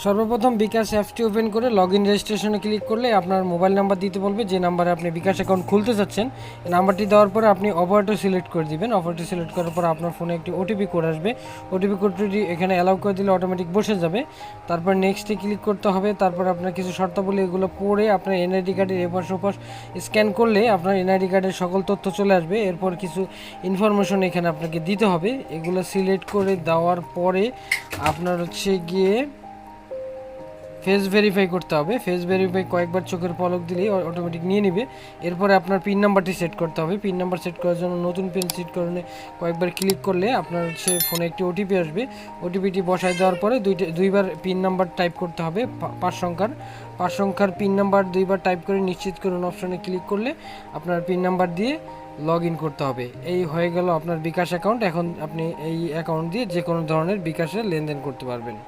সর্বপ্রথম বিকাশ অ্যাপসটি ওপেন করে লগ ইন রেজিস্ট্রেশনে ক্লিক করলে আপনার মোবাইল নাম্বার দিতে বলবে, যে নাম্বারে আপনি বিকাশ অ্যাকাউন্ট খুলতে চাচ্ছেন। এই নাম্বারটি দেওয়ার পরে আপনি অপারেটর সিলেক্ট করে দিবেন। অপারেটর সিলেক্ট করার পর আপনার ফোনে একটি ওটিপি কোড আসবে। ওটিপি কোডটি এখানে অ্যালাউ করে দিলে অটোমেটিক বসে যাবে। তারপর নেক্সটে ক্লিক করতে হবে। তারপর আপনার কিছু শর্তাবলী এগুলো পড়ে আপনার এনআইডি কার্ডের এপাশ ওপাশ স্ক্যান করলে আপনার এনআইডি কার্ডের সকল তথ্য চলে আসবে। এরপর কিছু ইনফরমেশন এখানে আপনাকে দিতে হবে। এগুলো সিলেক্ট করে দেওয়ার পরে আপনার গিয়ে ফেস ভেরিফাই করতে হবে। ফেস ভেরিফাই কয়েকবার চোখের পলক দিলেই অটোমেটিক নিয়ে নেবে। এরপরে আপনার পিন নাম্বারটি সেট করতে হবে। পিন নাম্বার সেট করার জন্য নতুন পিন সেট করলে কয়েকবার ক্লিক করলে আপনার ফোনে একটি ওটিপি আসবে। ওটিপিটি বসায় দেওয়ার পরে দুইবার পিন নাম্বার টাইপ করতে হবে। 5 সংখ্যার পিন নাম্বার দুইবার টাইপ করে নিশ্চিত করুন অপশনে ক্লিক করলে আপনার পিন নাম্বার দিয়ে লগ ইন করতে হবে। এই হয়ে গেল আপনার বিকাশ অ্যাকাউন্ট। এখন আপনি এই অ্যাকাউন্ট দিয়ে যে কোনো ধরনের বিকাশে লেনদেন করতে পারবেন।